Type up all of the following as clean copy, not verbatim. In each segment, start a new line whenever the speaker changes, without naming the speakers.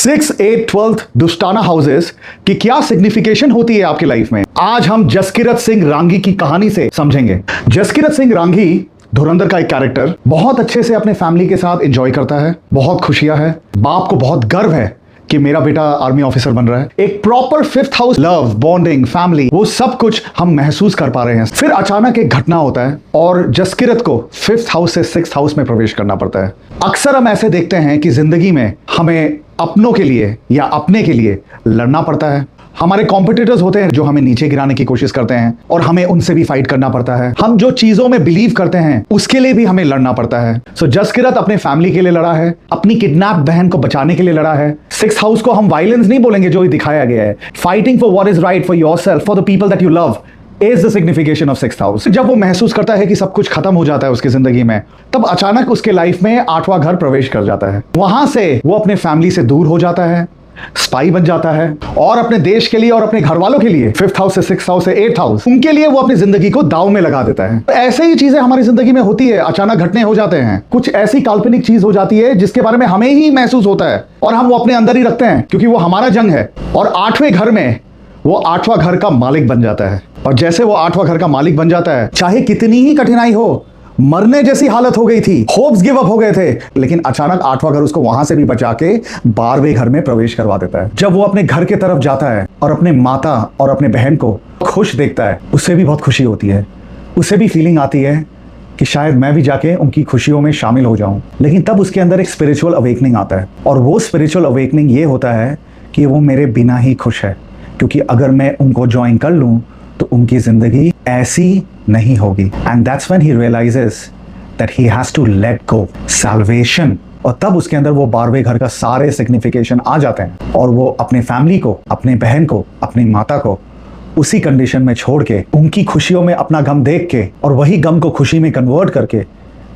6, 8, 12 दुस्ताना houses की क्या signification होती है आपकी लाइफ में, आज हम जसकीरत सिंह रांगी की कहानी से समझेंगे। जसकीरत सिंह रांगी धुरंधर का एक कैरेक्टर बहुत अच्छे से अपने फैमिली के साथ एंजॉय करता है, बहुत खुशियां है, बाप को बहुत गर्व है कि मेरा बेटा आर्मी ऑफिसर बन रहा है। एक proper 5th house love, bonding, family, वो सब कुछ हम महसूस कर पा रहे हैं। फिर अचानक एक घटना होता है और जसकीरत को 5th हाउस से 6th हाउस में प्रवेश करना पड़ता है। अक्सर हम ऐसे देखते हैं कि जिंदगी में हमें अपनों के लिए या अपने के लिए लड़ना पड़ता है। हमारे कॉम्पिटिटर्स होते हैं जो हमें नीचे गिराने की कोशिश करते हैं और हमें उनसे भी फाइट करना पड़ता है। हम जो चीजों में बिलीव करते हैं उसके लिए भी हमें लड़ना पड़ता है। सो जसकीरत अपने फैमिली के लिए लड़ा है, अपनी किडनैप बहन को बचाने के लिए लड़ा है। 6th हाउस को हम वायलेंस नहीं बोलेंगे जो दिखाया गया है। Fighting for what is right for yourself, for the people that you love is the signification of 6th house. जब वो महसूस करता है कि सब कुछ खत्म हो जाता है उसकी जिंदगी में, तब अचानक उसके लाइफ में 8वां घर प्रवेश कर जाता है। वहां से वो अपने फैमिली से दूर हो जाता है, स्पाई बन जाता है और अपने देश के लिए और अपने घर वालों के लिए 5th हाउस से 6th हाउस से 8th हाउस, उनके लिए वो अपनी जिंदगी को दांव में लगा देता है। ऐसे ही चीजें हमारी जिंदगी में होती है, अचानक घटने हो जाते हैं, कुछ ऐसी काल्पनिक चीज हो जाती है जिसके बारे में हमें ही महसूस होता है और हम वो अपने अंदर ही रखते हैं क्योंकि वो हमारा जंग है। और 8वें घर में वो 8वां घर का मालिक बन जाता है और जैसे वो 8वां घर का मालिक बन जाता है, चाहे कितनी ही कठिनाई हो, मरने जैसी हालत हो गई थी, होप्स गिव अप हो गए थे, लेकिन अचानक 8वां घर उसको वहां से भी बचा के 12वें घर में प्रवेश करवा देता है। जब वो अपने घर के तरफ जाता है और अपने माता और अपने बहन को खुश देखता है, उससे भी बहुत खुशी होती है। उसे भी फीलिंग आती है कि शायद मैं भी जाके उनकी खुशियों में शामिल हो जाऊं। लेकिन तब उसके अंदर एक स्पिरिचुअल अवेकनिंग आता है और वो स्पिरिचुअल अवेकनिंग ये होता है कि वो मेरे बिना ही खुश है, क्योंकि अगर मैं उनको ज्वाइन कर लूं तो उनकी जिंदगी ऐसी नहीं होगी। And that's when he realises that he has to let go salvation. और तब उसके अंदर वो 12वें घर का सारे सिग्निफिकेशन आ जाते हैं और वो अपने फैमिली को, अपने बहन को, अपनी माता को उसी कंडीशन में छोड़ के, उनकी खुशियों में अपना गम देख के और वही गम को खुशी में कन्वर्ट करके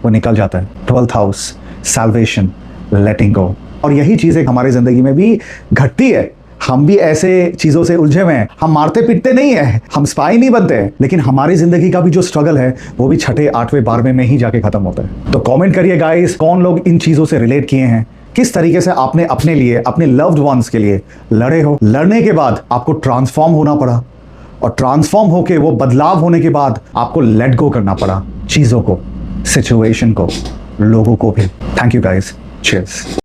वो निकल जाता है। 12th हाउस, सैल्वेशन, लेटिंग गो। और यही चीजें हमारी जिंदगी में भी घटती है। हम भी ऐसे चीजों से उलझे हुए हैं। हम मारते पीटते नहीं है, हम स्पाई नहीं बनते, लेकिन हमारी जिंदगी का भी जो स्ट्रगल है वो भी 6ठे, 8वें, 12वें में ही जाके खत्म होता है। तो कमेंट करिए गाइस, कौन लोग इन चीजों से रिलेट किए हैं, किस तरीके से आपने अपने लिए, अपने लव्ड वंस के लिए लड़े हो। लड़ने के बाद आपको ट्रांसफॉर्म होना पड़ा और ट्रांसफॉर्म होके वो बदलाव होने के बाद आपको लेट गो करना पड़ा, चीजों को, सिचुएशन को, लोगों को भी। Thank you guys, cheers.